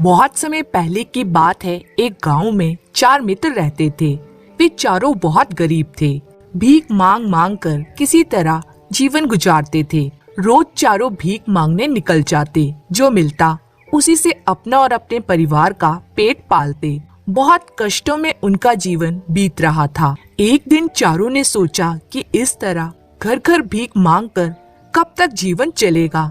बहुत समय पहले की बात है। एक गांव में 4 मित्र रहते थे। वे चारों बहुत गरीब थे। भीख मांग मांग कर किसी तरह जीवन गुजारते थे। रोज चारों भीख मांगने निकल जाते। जो मिलता उसी से अपना और अपने परिवार का पेट पालते। बहुत कष्टों में उनका जीवन बीत रहा था। एक दिन चारों ने सोचा कि इस तरह घर घर भीख मांग कर कब तक जीवन चलेगा।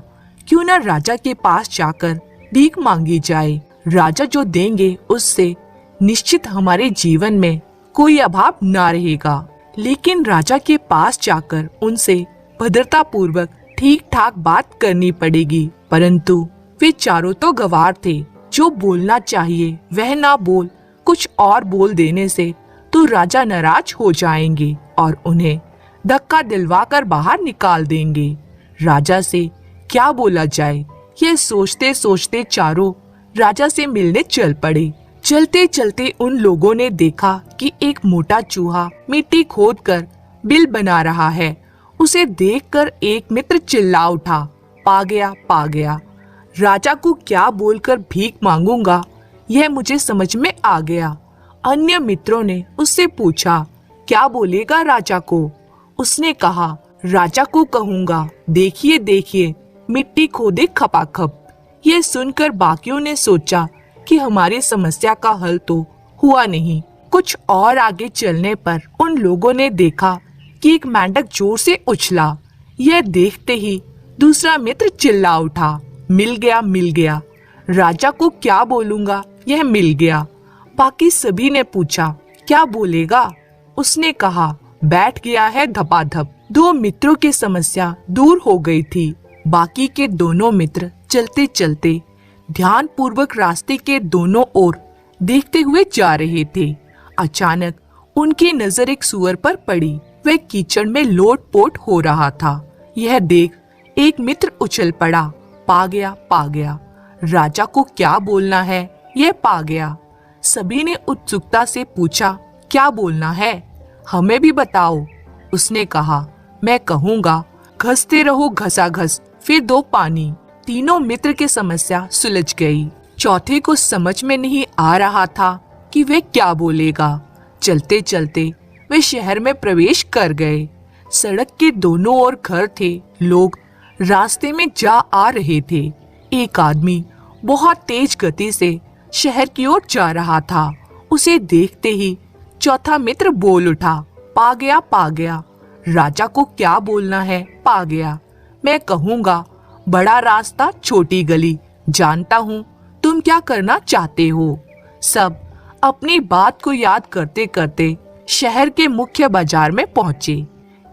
क्यों न राजा के पास जाकर भीख मांगी जाए। राजा जो देंगे उससे निश्चित हमारे जीवन में कोई अभाव ना रहेगा। लेकिन राजा के पास जाकर उनसे भद्रता पूर्वक ठीक ठाक बात करनी पड़ेगी। परंतु वे चारों तो गंवार थे। जो बोलना चाहिए वह ना बोल कुछ और बोल देने से तो राजा नाराज हो जाएंगे और उन्हें धक्का दिलवा कर बाहर निकाल देंगे। राजा से क्या बोला जाए, यह सोचते सोचते चारों राजा से मिलने चल पड़े। चलते चलते उन लोगों ने देखा कि एक मोटा चूहा मिट्टी खोदकर बिल बना रहा है। उसे देखकर एक मित्र चिल्ला उठा, पा गया पा गया। राजा को क्या बोलकर भीख मांगूंगा, यह मुझे समझ में आ गया। अन्य मित्रों ने उससे पूछा, क्या बोलेगा राजा को? उसने कहा, राजा को कहूंगा, देखिए देखिए मिट्टी खोदे खपाखप। यह सुनकर बाकियों ने सोचा कि हमारी समस्या का हल तो हुआ नहीं। कुछ और आगे चलने पर उन लोगों ने देखा कि एक मेंढक जोर से उछला। यह देखते ही दूसरा मित्र चिल्ला उठा, मिल गया मिल गया। राजा को क्या बोलूंगा, यह मिल गया। बाकी सभी ने पूछा, क्या बोलेगा? उसने कहा, बैठ गया है धपाधप। 2 मित्रों की समस्या दूर हो गई थी। बाकी के दोनों मित्र चलते चलते ध्यान पूर्वक रास्ते के दोनों ओर देखते हुए जा रहे थे। अचानक उनकी नजर एक सूअर पर पड़ी। वह कीचड़ में लोट-पोट हो रहा था। यह देख एक मित्र उछल पड़ा, पा गया पा गया। राजा को क्या बोलना है, यह पा गया। सभी ने उत्सुकता से पूछा, क्या बोलना है, हमें भी बताओ। उसने कहा, मैं कहूँगा, घसते रहो घसाघस फिर दो पानी। तीनों मित्र की समस्या सुलझ गई। चौथे को समझ में नहीं आ रहा था कि वे क्या बोलेगा। चलते चलते वे शहर में प्रवेश कर गए। सड़क के दोनों ओर घर थे। लोग रास्ते में जा आ रहे थे। एक आदमी बहुत तेज गति से शहर की ओर जा रहा था। उसे देखते ही चौथा मित्र बोल उठा, पा गया पा गया। राजा को क्या बोलना है, पा गया। मैं कहूँगा, बड़ा रास्ता छोटी गली, जानता हूँ तुम क्या करना चाहते हो। सब अपनी बात को याद करते करते शहर के मुख्य बाजार में पहुँचे।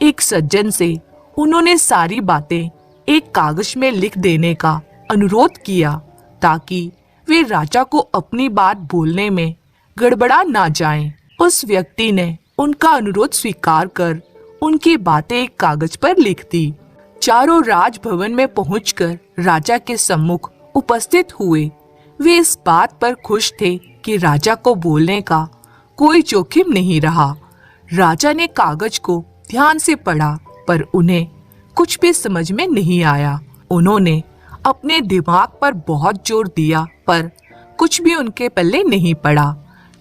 एक सज्जन से उन्होंने सारी बातें एक कागज में लिख देने का अनुरोध किया ताकि वे राजा को अपनी बात बोलने में गड़बड़ा ना जाएं। उस व्यक्ति ने उनका अनुरोध स्वीकार कर उनकी बातें एक कागज पर लिख दी। चारों राजभवन में पहुंचकर राजा के सम्मुख उपस्थित हुए। वे इस बात पर खुश थे कि राजा को बोलने का कोई जोखिम नहीं रहा। राजा ने कागज को ध्यान से पढ़ा पर उन्हें कुछ भी समझ में नहीं आया। उन्होंने अपने दिमाग पर बहुत जोर दिया पर कुछ भी उनके पल्ले नहीं पड़ा।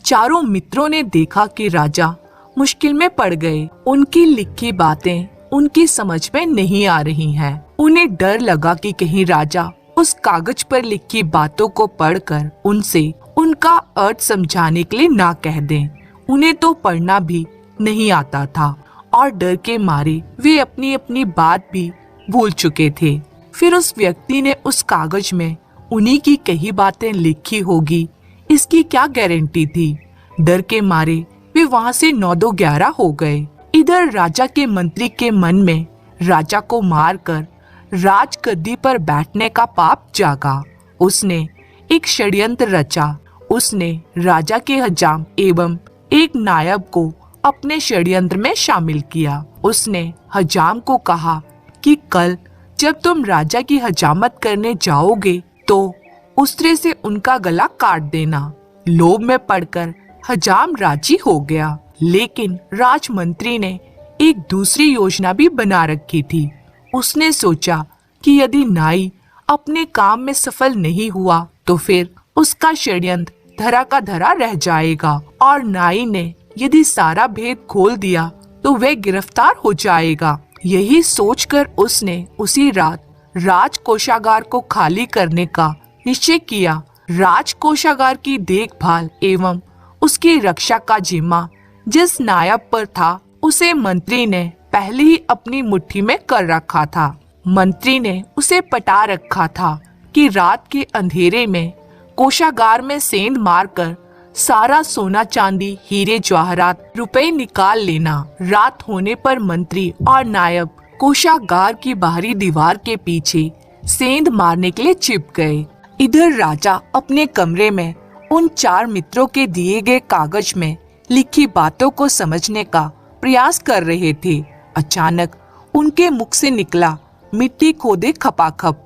चारों मित्रों ने देखा कि राजा मुश्किल में पड़ गए। उनकी लिखी बातें उनकी समझ में नहीं आ रही हैं। उन्हें डर लगा कि कहीं राजा उस कागज पर लिखी बातों को पढ़कर उनसे उनका अर्थ समझाने के लिए ना कह दें। उन्हें तो पढ़ना भी नहीं आता था और डर के मारे वे अपनी अपनी बात भी भूल चुके थे। फिर उस व्यक्ति ने उस कागज में उन्हीं की कही बातें लिखी होगी, इसकी क्या गारंटी थी। डर के मारे वे वहाँ से 9-11 हो गए। इधर राजा के मंत्री के मन में राजा को मारकर राजगद्दी पर बैठने का पाप जागा। उसने एक षड्यंत्र रचा। उसने राजा के हजाम एवं एक नायब को अपने षड्यंत्र में शामिल किया। उसने हजाम को कहा कि कल जब तुम राजा की हजामत करने जाओगे तो उसरे से उनका गला काट देना। लोभ में पड़कर हजाम राजी हो गया, लेकिन राजमंत्री ने एक दूसरी योजना भी बना रखी थी। उसने सोचा कि यदि नाई अपने काम में सफल नहीं हुआ तो फिर उसका षड्यंत्र धरा का धरा रह जाएगा और नाई ने यदि सारा भेद खोल दिया तो वह गिरफ्तार हो जाएगा। यही सोचकर उसने उसी रात राजकोषागार को खाली करने का निश्चय किया। राजकोषागार की देखभाल एवं उसकी रक्षा का जिम्मा जिस नायब पर था उसे मंत्री ने पहले ही अपनी मुट्ठी में कर रखा था। मंत्री ने उसे पटा रखा था कि रात के अंधेरे में कोषागार में सेंध मारकर सारा सोना चांदी हीरे जवाहरात रुपए निकाल लेना। रात होने पर मंत्री और नायब कोषागार की बाहरी दीवार के पीछे सेंध मारने के लिए छिप गए। इधर राजा अपने कमरे में उन 4 मित्रों के दिए गए कागज में लिखी बातों को समझने का प्रयास कर रहे थे। अचानक उनके मुख से निकला, मिट्टी खोदे खपाखप।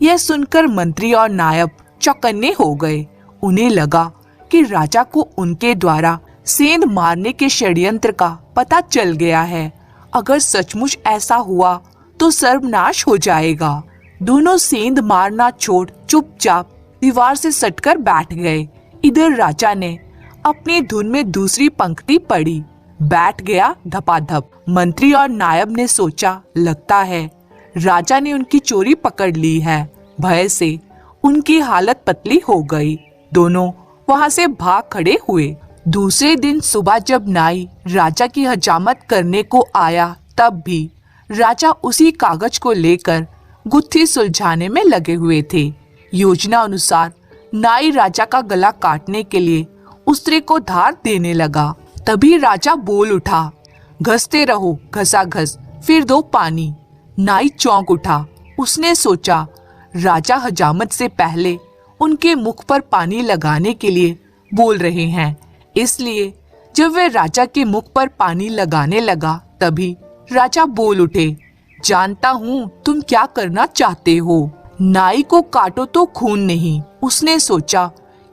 यह सुनकर मंत्री और नायब चौकन्ने हो गए। उन्हें लगा कि राजा को उनके द्वारा सेंध मारने के षड्यंत्र का पता चल गया है। अगर सचमुच ऐसा हुआ तो सर्वनाश हो जाएगा। दोनों सेंध मारना छोड़ चुपचाप दीवार से सटकर बैठ गए। इधर राजा ने अपनी धुन में दूसरी पंक्ति पढ़ी। बैठ गया धपाधप। मंत्री और नायब ने सोचा, लगता है राजा ने उनकी चोरी पकड़ ली है। भय से उनकी हालत पतली हो गई। दोनों वहां से भाग खड़े हुए। दूसरे दिन सुबह जब नाई राजा की हजामत करने को आया तब भी राजा उसी कागज को लेकर गुत्थी सुलझाने में लगे हुए थे। योजना अनुसार नाई राजा का गला काटने के लिए उस्तरे को धार देने लगा। तभी राजा बोल उठा, घसते रहो घसाघस, फिर दो पानी। नाई चौंक उठा। उसने सोचा राजा हजामत से पहले उनके मुख पर पानी लगाने के लिए बोल रहे हैं, इसलिए जब वह राजा के मुख पर पानी लगाने लगा तभी राजा बोल उठे, जानता हूँ तुम क्या करना चाहते हो। नाई को काटो तो खून नहीं। उसने सोचा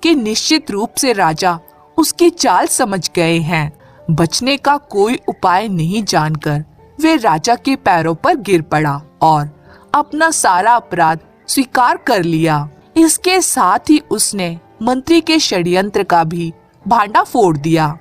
कि निश्चित रूप से राजा उसकी चाल समझ गए हैं। बचने का कोई उपाय नहीं जानकर वे राजा के पैरों पर गिर पड़ा और अपना सारा अपराध स्वीकार कर लिया। इसके साथ ही उसने मंत्री के षड्यंत्र का भी भांडा फोड़ दिया।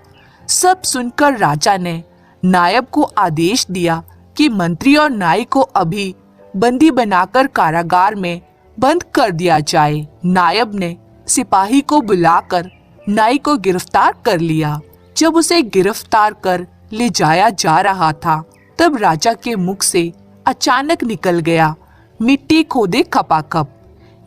सब सुनकर राजा ने नायब को आदेश दिया कि मंत्री और नाई को अभी बंदी बनाकर कारागार में बंद कर दिया जाए। नायब ने सिपाही को बुलाकर नाई को गिरफ्तार कर लिया। जब उसे गिरफ्तार कर ले जाया जा रहा था तब राजा के मुख से अचानक निकल गया, मिट्टी खोदे खपाखप।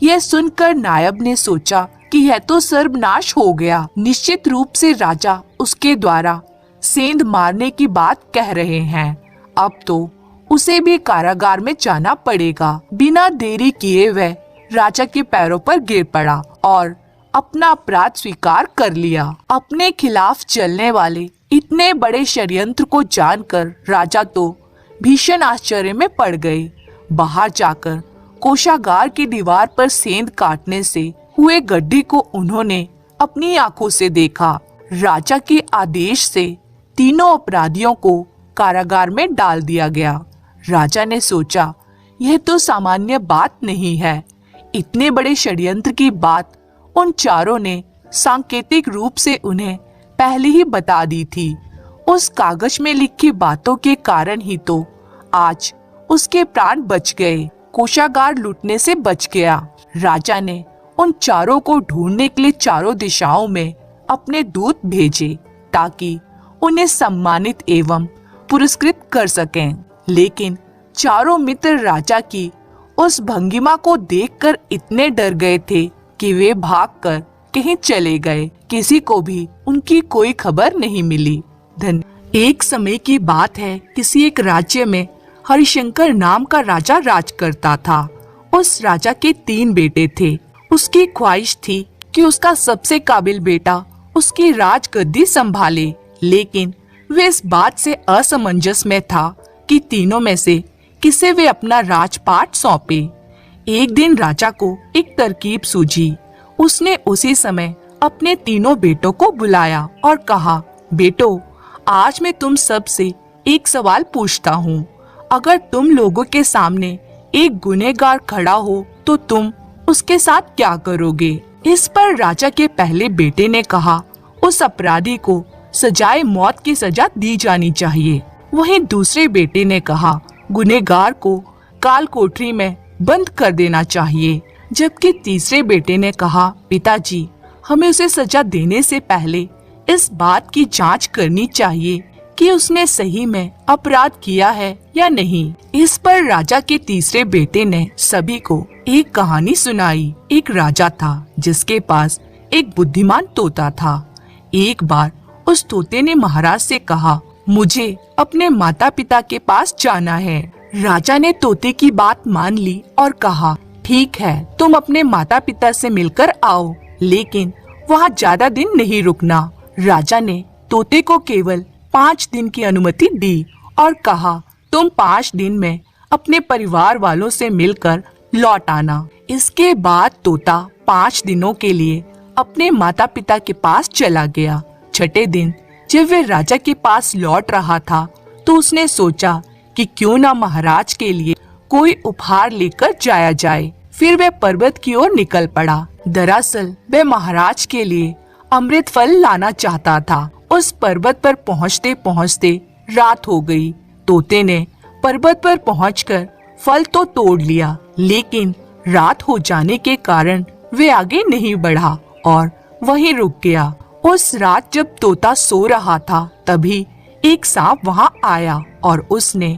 यह सुनकर नायब ने सोचा कि यह तो सर्वनाश हो गया। निश्चित रूप से राजा उसके द्वारा सेंध मारने की बात कह रहे हैं। अब तो उसे भी कारागार में जाना पड़ेगा। बिना देरी किए वह राजा के पैरों पर गिर पड़ा और अपना अपराध स्वीकार कर लिया। अपने खिलाफ चलने वाले इतने बड़े षड्यंत्र को जानकर राजा तो भीषण आश्चर्य में पड़ गए। बाहर जाकर कोषागार की दीवार पर सेंध काटने से हुए गड्ढे को उन्होंने अपनी आंखों से देखा। राजा के आदेश से तीनों अपराधियों को कारागार में डाल दिया गया। राजा ने सोचा, यह तो सामान्य बात नहीं है। इतने बड़े षड्यंत्र की बात उन चारों ने सांकेतिक रूप से उन्हें पहले ही बता दी थी। उस कागज में लिखी बातों के कारण ही तो आज उसके प्राण बच गए। कोषागार लूटने से बच गया। राजा ने उन चारों को ढूंढने के लिए चारों दिशाओं में अपने दूत भेजे ताकि उन्हें सम्मानित एवं पुरस्कृत कर सकें। लेकिन चारों मित्र राजा की उस भंगिमा को देखकर इतने डर गए थे कि वे भागकर कहीं चले गए। किसी को भी उनकी कोई खबर नहीं मिली। एक समय की बात है, किसी एक राज्य में हरिशंकर नाम का राजा राज करता था। उस राजा के 3 बेटे थे। उसकी ख्वाहिश थी कि उसका सबसे काबिल बेटा उसकी राजगद्दी संभाले, लेकिन वे इस बात से असमंजस में था कि तीनों में से किसे वे अपना राजपाट सौंपे। एक दिन राजा को एक तरकीब सूझी। उसने उसी समय अपने तीनों बेटों को बुलाया और कहा, बेटो, आज मैं तुम सब से एक सवाल पूछता हूँ। अगर तुम लोगों के सामने एक गुनहगार खड़ा हो तो तुम उसके साथ क्या करोगे? इस पर राजा के पहले बेटे ने कहा, उस अपराधी को सजाए मौत की सजा दी जानी चाहिए। वहीं दूसरे बेटे ने कहा, गुनहगार को काल कोठरी में बंद कर देना चाहिए। जबकि तीसरे बेटे ने कहा, पिताजी, हमें उसे सजा देने से पहले इस बात की जांच करनी चाहिए कि उसने सही में अपराध किया है या नहीं। इस पर राजा के तीसरे बेटे ने सभी को एक कहानी सुनाई। एक राजा था जिसके पास एक बुद्धिमान तोता था। एक बार उस तोते ने महाराज से कहा, मुझे अपने माता पिता के पास जाना है। राजा ने तोते की बात मान ली और कहा, ठीक है, तुम अपने माता पिता से मिलकर आओ, लेकिन वहाँ ज्यादा दिन नहीं रुकना। राजा ने तोते को केवल 5 दिन की अनुमति दी और कहा, तुम 5 दिन में अपने परिवार वालों से मिलकर लौट आना। इसके बाद तोता 5 दिनों के लिए अपने माता पिता के पास चला गया। छठे दिन जब वह राजा के पास लौट रहा था तो उसने सोचा कि क्यों ना महाराज के लिए कोई उपहार लेकर जाया जाए। फिर वह पर्वत की ओर निकल पड़ा। दरअसल वह महाराज के लिए अमृत फल लाना चाहता था। उस पर्वत पर पहुँचते पहुँचते रात हो गई। तोते ने पर्वत पर पहुंचकर फल तो तोड़ लिया, लेकिन रात हो जाने के कारण वे आगे नहीं बढ़ा और वहीं रुक गया। उस रात जब तोता सो रहा था तभी एक सांप वहां आया और उसने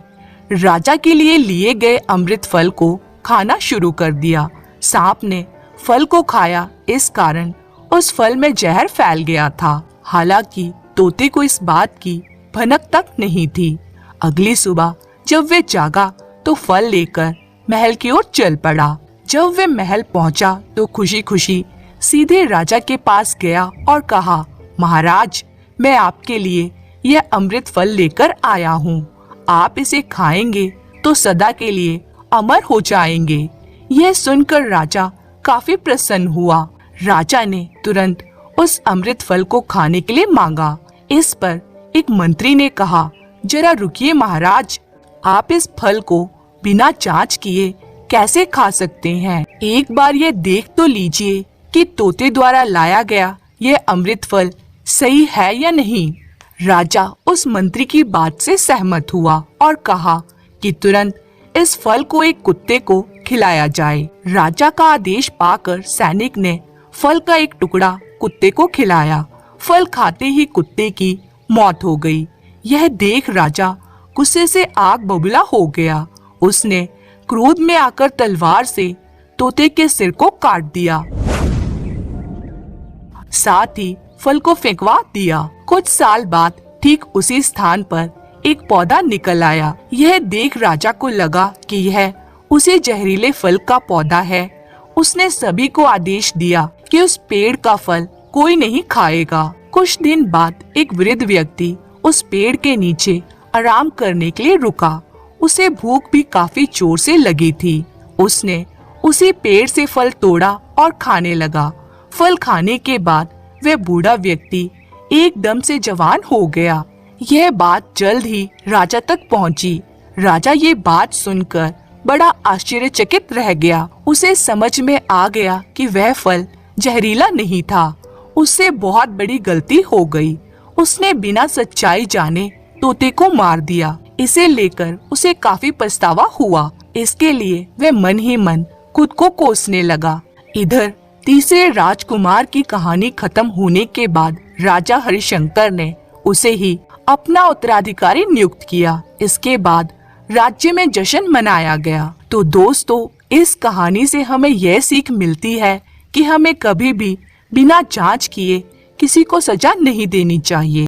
राजा के लिए गए अमृत फल को खाना शुरू कर दिया। सांप ने फल को खाया, इस कारण उस फल में जहर फैल गया था। हालांकि तोते को इस बात की भनक तक नहीं थी। अगली सुबह जब वे जागा तो फल लेकर महल की ओर चल पड़ा। जब वे महल पहुंचा तो खुशी खुशी सीधे राजा के पास गया और कहा, महाराज, मैं आपके लिए यह अमृत फल लेकर आया हूँ। आप इसे खाएंगे तो सदा के लिए अमर हो जाएंगे। यह सुनकर राजा काफी प्रसन्न हुआ। राजा ने तुरंत उस अमृत फल को खाने के लिए मांगा। इस पर एक मंत्री ने कहा, जरा रुकिए महाराज, आप इस फल को बिना जांच किए कैसे खा सकते हैं? एक बार ये देख तो लीजिए कि तोते द्वारा लाया गया यह अमृत फल सही है या नहीं। राजा उस मंत्री की बात से सहमत हुआ और कहा कि तुरंत इस फल को एक कुत्ते को खिलाया जाए। राजा का आदेश पाकर सैनिक ने फल का एक टुकड़ा कुत्ते को खिलाया। फल खाते ही कुत्ते की मौत हो गई। यह देख राजा गुस्से से आग बबूला हो गया। उसने क्रोध में आकर तलवार से तोते के सिर को काट दिया, साथ ही फल को फेंकवा दिया। कुछ साल बाद ठीक उसी स्थान पर एक पौधा निकल आया। यह देख राजा को लगा कि यह उसी जहरीले फल का पौधा है। उसने सभी को आदेश दिया कि उस पेड़ का फल कोई नहीं खाएगा। कुछ दिन बाद एक वृद्ध व्यक्ति उस पेड़ के नीचे आराम करने के लिए रुका। उसे भूख भी काफी जोर से लगी थी। उसने उसी पेड़ से फल तोड़ा और खाने लगा। फल खाने के बाद वह बूढ़ा व्यक्ति एकदम से जवान हो गया। यह बात जल्द ही राजा तक पहुंची। राजा ये बात सुनकर बड़ा आश्चर्यचकित रह गया। उसे समझ में आ गया कि वह फल जहरीला नहीं था। उससे बहुत बड़ी गलती हो गई। उसने बिना सच्चाई जाने तोते को मार दिया। इसे लेकर उसे काफी पछतावा हुआ। इसके लिए वह मन ही मन खुद को कोसने लगा। इधर तीसरे राजकुमार की कहानी खत्म होने के बाद राजा हरिशंकर ने उसे ही अपना उत्तराधिकारी नियुक्त किया। इसके बाद राज्य में जश्न मनाया गया। तो दोस्तों, इस कहानी से हमें यह सीख मिलती है कि हमें कभी भी बिना जांच किए किसी को सजा नहीं देनी चाहिए।